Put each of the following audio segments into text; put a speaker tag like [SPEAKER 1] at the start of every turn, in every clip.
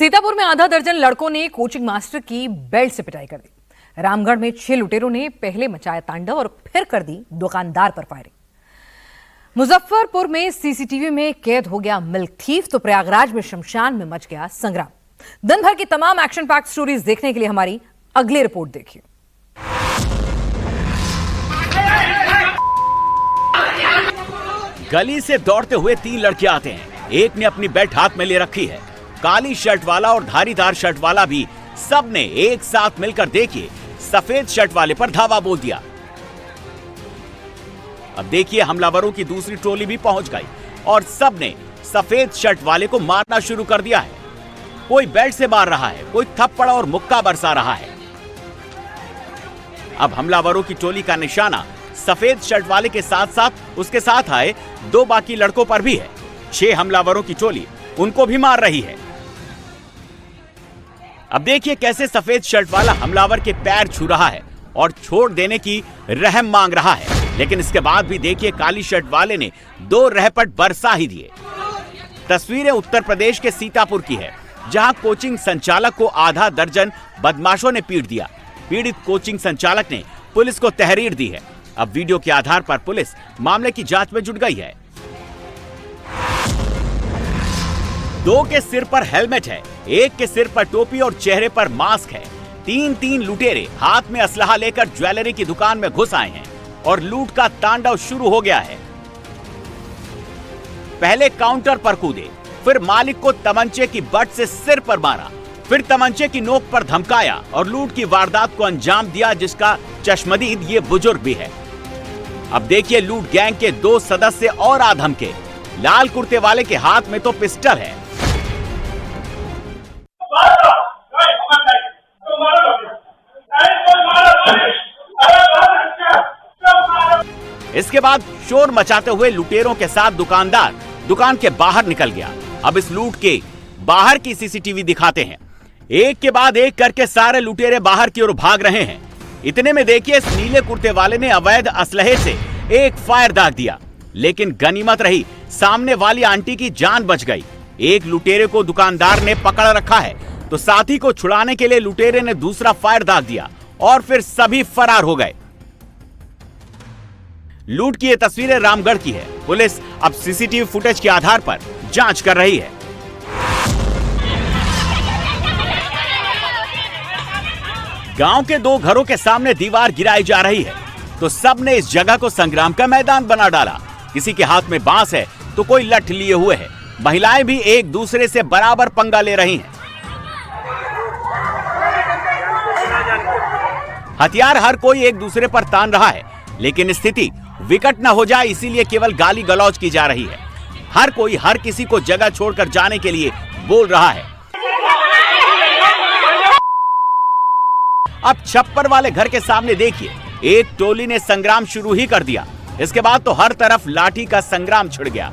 [SPEAKER 1] सीतापुर में आधा दर्जन लड़कों ने कोचिंग मास्टर की बेल्ट से पिटाई कर दी। रामगढ़ में 6 लुटेरों ने पहले मचाया तांडव और फिर कर दी दुकानदार पर फायरिंग। मुजफ्फरपुर में सीसीटीवी में कैद हो गया मिल्क थीफ, तो प्रयागराज में शमशान में मच गया संग्राम। दिन भर की तमाम एक्शन पैक्ड स्टोरीज देखने के लिए हमारी अगली रिपोर्ट देखिए।
[SPEAKER 2] गली से दौड़ते हुए 3 लड़के आते हैं। एक ने अपनी बेल्ट हाथ में ले रखी है। काली शर्ट वाला और धारीदार शर्ट वाला भी सबने एक साथ मिलकर देखिए सफेद शर्ट वाले पर धावा बोल दिया। अब देखिए हमलावरों की दूसरी टोली भी पहुंच गई और सबने सफेद शर्ट वाले को मारना शुरू कर दिया है। कोई बेल्ट से मार रहा है, कोई थप्पड़ और मुक्का बरसा रहा है। अब हमलावरों की टोली का निशाना सफेद शर्ट वाले के साथ साथ उसके साथ आए 2 बाकी लड़कों पर भी है। 6 हमलावरों की टोली उनको भी मार रही है। अब देखिए कैसे सफेद शर्ट वाला हमलावर के पैर छू रहा है और छोड़ देने की रहम मांग रहा है, लेकिन इसके बाद भी देखिए काली शर्ट वाले ने 2 रहपट बरसा ही दिए। तस्वीरें उत्तर प्रदेश के सीतापुर की है, जहां कोचिंग संचालक को आधा दर्जन बदमाशों ने पीट दिया। पीड़ित कोचिंग संचालक ने पुलिस को तहरीर दी है। अब वीडियो के आधार पर पुलिस मामले की जांच में जुट गई है। 2 के सिर पर हेलमेट है, 1 के सिर पर टोपी और चेहरे पर मास्क है। 3 लुटेरे हाथ में असलहा लेकर ज्वेलरी की दुकान में घुस आए हैं और लूट का तांडव शुरू हो गया है। पहले काउंटर पर कूदे, फिर मालिक को तमंचे की बट से सिर पर मारा, फिर तमंचे की नोक पर धमकाया और लूट की वारदात को अंजाम दिया, जिसका चश्मदीद ये बुजुर्ग भी है। अब देखिए लूट गैंग के 2 सदस्य और आधम के। लाल कुर्ते वाले के हाथ में तो पिस्टल है। इसके बाद शोर मचाते हुए लुटेरों के साथ दुकानदार दुकान के बाहर निकल गया। अब इस लूट के बाहर की सीसीटीवी दिखाते हैं। एक के बाद एक करके सारे लुटेरे बाहर की ओर भाग रहे हैं। इतने में देखिए इस नीले कुर्ते वाले ने अवैध असलहे से एक फायर दाग दिया, लेकिन गनीमत रही सामने वाली आंटी की जान बच गई। एक लुटेरे को दुकानदार ने पकड़ रखा है, तो साथी को छुड़ाने के लिए लुटेरे ने दूसरा फायर दाग दिया और फिर सभी फरार हो गए। लूट की ये तस्वीरें रामगढ़ की है। पुलिस अब सीसीटीवी फुटेज के आधार पर जांच कर रही है। गांव के 2 घरों के सामने दीवार गिराई जा रही है, तो सबने इस जगह को संग्राम का मैदान बना डाला। किसी के हाथ में बांस है तो कोई लठ लिए हुए है। महिलाएं भी एक दूसरे से बराबर पंगा ले रही हैं। हथियार हर कोई एक दूसरे पर तान रहा है, लेकिन स्थिति विकट न हो जाए इसीलिए केवल गाली गलौज की जा रही है। हर कोई हर किसी को जगह छोड़कर जाने के लिए बोल रहा है। अब छप्पर वाले घर के सामने देखिए एक टोली ने संग्राम शुरू ही कर दिया। इसके बाद तो हर तरफ लाठी का संग्राम छिड़ गया।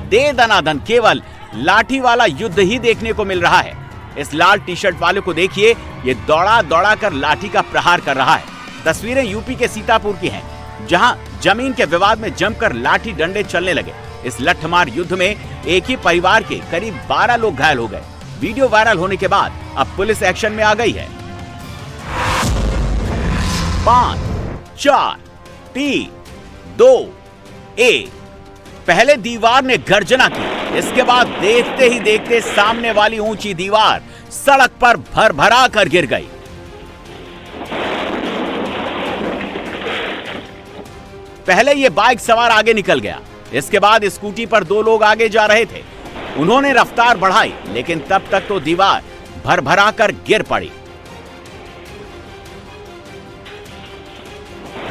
[SPEAKER 2] दे दनादन केवल लाठी वाला युद्ध ही देखने को मिल रहा है। इस लाल टी शर्ट वाले को देखिए, ये दौड़ा दौड़ा कर लाठी का प्रहार कर रहा है। तस्वीरें यूपी के सीतापुर की हैं, जहां जमीन के विवाद में जमकर लाठी डंडे चलने लगे। इस लठमार युद्ध में एक ही परिवार के करीब 12 लोग घायल हो गए। वीडियो वायरल होने के बाद अब पुलिस एक्शन में आ गई है। 5, 4, 3, 2, 1। पहले दीवार ने गर्जना की, इसके बाद देखते ही देखते सामने वाली ऊंची दीवार सड़क पर भरभरा कर गिर गई। पहले ये बाइक सवार आगे निकल गया, इसके बाद स्कूटी पर 2 लोग आगे जा रहे थे। उन्होंने रफ्तार बढ़ाई, लेकिन तब तक तो दीवार भरभरा कर गिर पड़ी।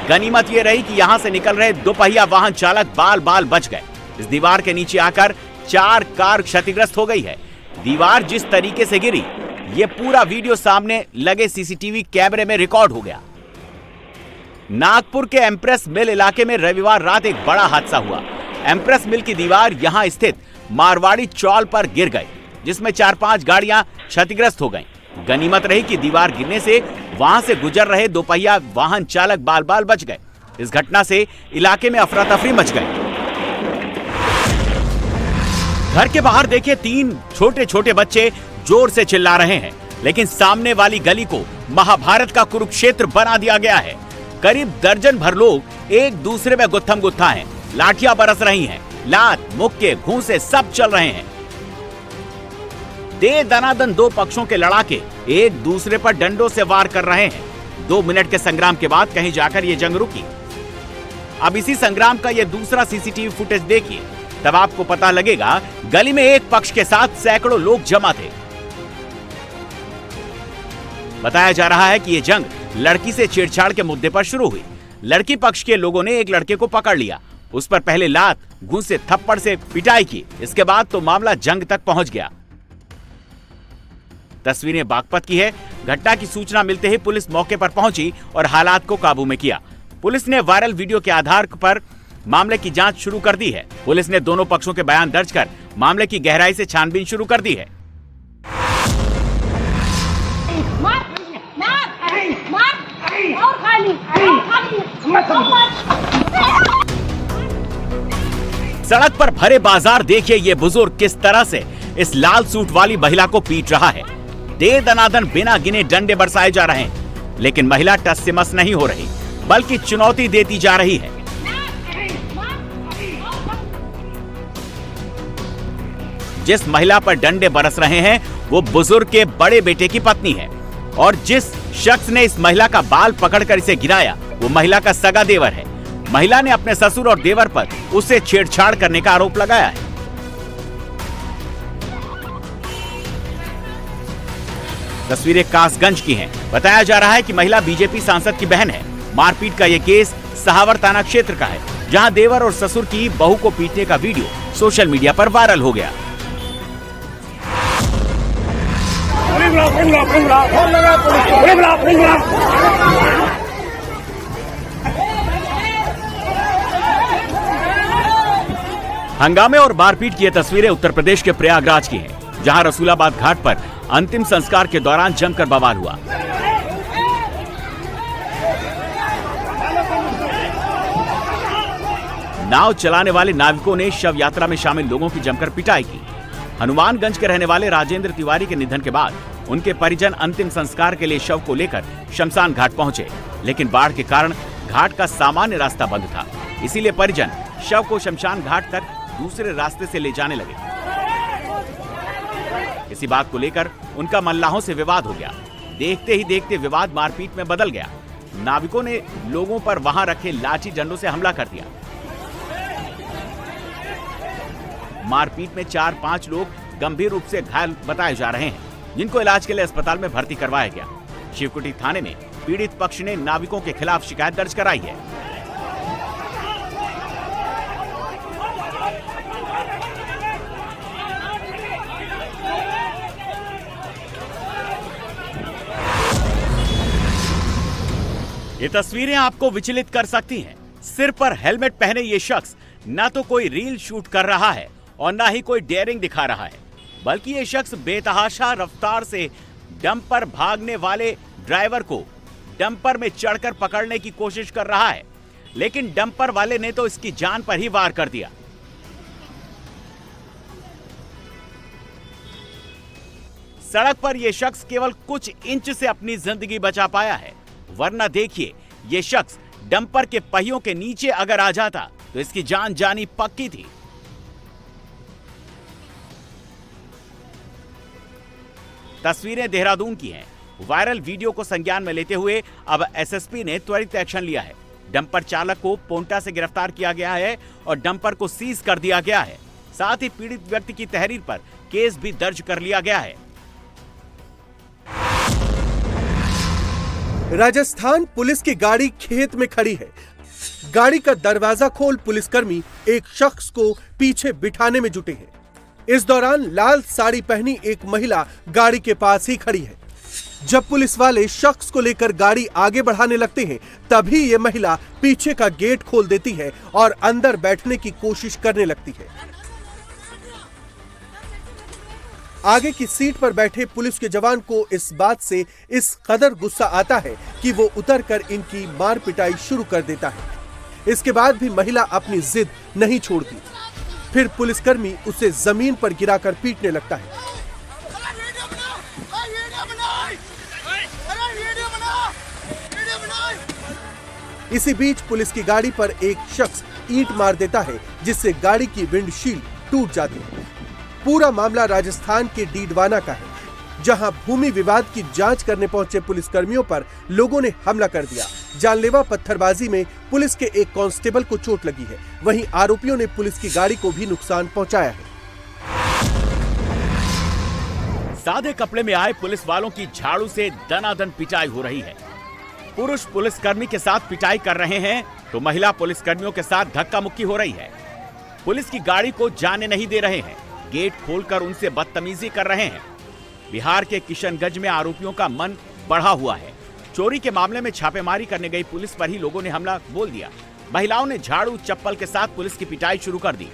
[SPEAKER 2] गनीमत ये रही कि यहां से निकल रहे 2 पहिया वाहन चालक बाल बाल बच गए। इस दीवार के नीचे आकर 4 कार क्षतिग्रस्त हो गई है। दीवार जिस तरीके से गिरी, ये पूरा वीडियो सामने लगे सीसीटीवी कैमरे में रिकॉर्ड हो गया। नागपुर के एम्प्रेस मिल इलाके में रविवार रात एक बड़ा हादसा हुआ। एम्प्रेस मिल की दीवार यहां स्थित मारवाड़ी चौल पर गिर गई, जिसमें 4-5 गाड़ियां क्षतिग्रस्त हो गईं। गनीमत रही कि दीवार गिरने से वहां से गुजर रहे 2 पहिया वाहन चालक बाल बाल बच गए। इस घटना से इलाके में अफरा तफरी मच गई। घर के बाहर देखे 3 छोटे छोटे बच्चे जोर से चिल्ला रहे हैं, लेकिन सामने वाली गली को महाभारत का कुरुक्षेत्र बना दिया गया है। करीब दर्जन भर लोग एक दूसरे में गुत्थम गुत्था हैं, लाठियां बरस रही हैं, लात, मुक्के, घूंसे सब चल रहे हैं। दे दनादन दो पक्षों के लड़ाके एक दूसरे पर डंडों से वार कर रहे हैं। 2 मिनट के संग्राम के बाद कहीं जाकर ये जंग रुकी। अब इसी संग्राम का ये दूसरा सीसीटीवी फुटेज देखिए, तब आपको पता लगेगा गली में एक पक्ष के साथ सैकड़ों लोग जमा थे। बताया जा रहा है कि ये जंग लड़की से छेड़छाड़ के मुद्दे पर शुरू हुई। लड़की पक्ष के लोगों ने एक लड़के को पकड़ लिया, उस पर पहले लात, घूंसे, थप्पड़ से पिटाई की। इसके बाद तो मामला जंग तक पहुंच गया। तस्वीरें बागपत की है। घटना की सूचना मिलते ही पुलिस मौके पर पहुंची और हालात को काबू में किया। पुलिस ने वायरल वीडियो के आधार पर मामले की जांच शुरू कर दी है। पुलिस ने दोनों पक्षों के बयान दर्ज कर मामले की गहराई से छानबीन शुरू कर दी है। सड़क पर भरे बाजार देखिए ये बुजुर्ग किस तरह से इस लाल सूट वाली महिला को पीट रहा है। दे दनादन बिना गिने डंडे बरसाए जा रहे हैं, लेकिन महिला टस से मस नहीं हो रही, बल्कि चुनौती देती जा रही है। जिस महिला पर डंडे बरस रहे हैं वो बुजुर्ग के बड़े बेटे की पत्नी है, और जिस शख्स ने इस महिला का बाल पकड़कर इसे गिराया वो महिला का सगा देवर है। महिला ने अपने ससुर और देवर पर उससे छेड़छाड़ करने का आरोप लगाया है। तस्वीरें कासगंज की हैं। बताया जा रहा है कि महिला बीजेपी सांसद की बहन है। मारपीट का यह केस सहावर थाना क्षेत्र का है, जहां देवर और ससुर की बहू को पीटने का वीडियो सोशल मीडिया पर वायरल हो गया। हंगामे और मारपीट की ये तस्वीरें उत्तर प्रदेश के प्रयागराज की हैं, जहां रसूलाबाद घाट पर अंतिम संस्कार के दौरान जमकर बवाल हुआ। नाव चलाने वाले नाविकों ने शव यात्रा में शामिल लोगों की जमकर पिटाई की। हनुमानगंज के रहने वाले राजेंद्र तिवारी के निधन के बाद उनके परिजन अंतिम संस्कार के लिए शव को लेकर शमशान घाट पहुंचे, लेकिन बाढ़ के कारण घाट का सामान्य रास्ता बंद था। इसीलिए परिजन शव को शमशान घाट तक दूसरे रास्ते से ले जाने लगे। इसी बात को लेकर उनका मल्लाहों से विवाद हो गया। देखते ही देखते विवाद मारपीट में बदल गया। नाविकों ने लोगों पर वहां रखे लाठी डंडों से हमला कर दिया। मारपीट में 4-5 लोग गंभीर रूप से घायल बताए जा रहे हैं, जिनको इलाज के लिए अस्पताल में भर्ती करवाया गया। शिवकुटी थाने में पीड़ित पक्ष ने नाविकों के खिलाफ शिकायत दर्ज कराई है। ये तस्वीरें आपको विचलित कर सकती हैं। सिर पर हेलमेट पहने ये शख्स न तो कोई रील शूट कर रहा है और न ही कोई डेयरिंग दिखा रहा है, बल्कि ये शख्स बेतहाशा रफ्तार से डंपर भागने वाले ड्राइवर को डंपर में चढ़कर पकड़ने की कोशिश कर रहा है, लेकिन डंपर वाले ने तो इसकी जान पर ही वार कर दिया। सड़क पर यह शख्स केवल कुछ इंच से अपनी जिंदगी बचा पाया है, वरना देखिए ये शख्स डंपर के पहियों के नीचे अगर आ जाता तो इसकी जान जानी पक्की थी। तस्वीरें देहरादून की हैं। वायरल वीडियो को संज्ञान में लेते हुए अब एसएसपी ने त्वरित एक्शन लिया है। डंपर चालक को पोंटा से गिरफ्तार किया गया है और डंपर को सीज कर दिया गया है। साथ ही पीड़ित व्यक्ति की तहरीर पर केस भी दर्ज कर लिया गया है।
[SPEAKER 3] राजस्थान पुलिस की गाड़ी खेत में खड़ी है। गाड़ी का दरवाजा खोल पुलिसकर्मी एक शख्स को पीछे बिठाने में जुटे हैं। इस दौरान लाल साड़ी पहनी एक महिला गाड़ी के पास ही खड़ी है। जब पुलिस वाले शख्स को लेकर गाड़ी आगे बढ़ाने लगते हैं, तभी ये महिला पीछे का गेट खोल देती है और अंदर बैठने की कोशिश करने लगती है। आगे की सीट पर बैठे पुलिस के जवान को इस बात से इस कदर गुस्सा आता है कि वो उतरकर इनकी मार पिटाई शुरू कर देता है। इसके बाद भी महिला अपनी जिद नहीं छोड़ती। फिर पुलिसकर्मी उसे जमीन पर गिराकर पीटने लगता है। इसी बीच पुलिस की गाड़ी पर एक शख्स ईंट मार देता है, जिससे गाड़ी की विंडशील्ड टूट जाती है। पूरा मामला राजस्थान के डीडवाना का है, जहां भूमि विवाद की जांच करने पहुंचे पुलिसकर्मियों पर लोगों ने हमला कर दिया। जानलेवा पत्थरबाजी में पुलिस के एक कांस्टेबल को चोट लगी है। वहीं आरोपियों ने पुलिस की गाड़ी को भी नुकसान पहुंचाया है।
[SPEAKER 2] सादे कपड़े में आए पुलिस वालों की झाड़ू से दनादन पिटाई हो रही है। पुरुष पुलिसकर्मी के साथ पिटाई कर रहे हैं तो महिला पुलिसकर्मियों के साथ धक्का मुक्की हो रही है। पुलिस की गाड़ी को जाने नहीं दे रहे हैं, गेट खोलकर उनसे बदतमीजी कर रहे हैं। बिहार के किशनगंज में आरोपियों का मन बढ़ा हुआ है। चोरी के मामले में छापेमारी करने गई पुलिस पर ही लोगों ने हमला बोल दिया। महिलाओं ने झाड़ू चप्पल के साथ पुलिस की पिटाई शुरू कर दी।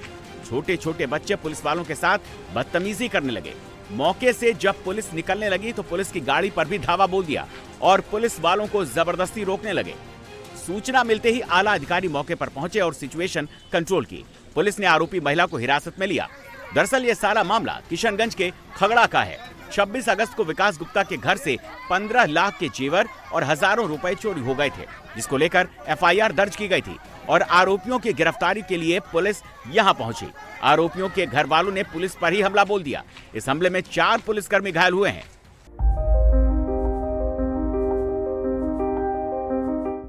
[SPEAKER 2] छोटे छोटे बच्चे पुलिस वालों के साथ बदतमीजी करने लगे। मौके से जब पुलिस निकलने लगी तो पुलिस की गाड़ी पर भी धावा बोल दिया और पुलिस वालों को जबरदस्ती रोकने लगे। सूचना मिलते ही आला अधिकारी मौके पर पहुंचे और सिचुएशन कंट्रोल की। पुलिस ने आरोपी महिला को हिरासत में लिया। दरअसल ये सारा मामला किशनगंज के खगड़ा का है। 26 अगस्त को विकास गुप्ता के घर से 15 लाख के जेवर और हजारों रुपए चोरी हो गए थे, जिसको लेकर एफआईआर दर्ज की गई थी और आरोपियों की गिरफ्तारी के लिए पुलिस यहां पहुंची। आरोपियों के घर वालों ने पुलिस पर ही हमला बोल दिया। इस हमले में 4 पुलिसकर्मी घायल हुए हैं।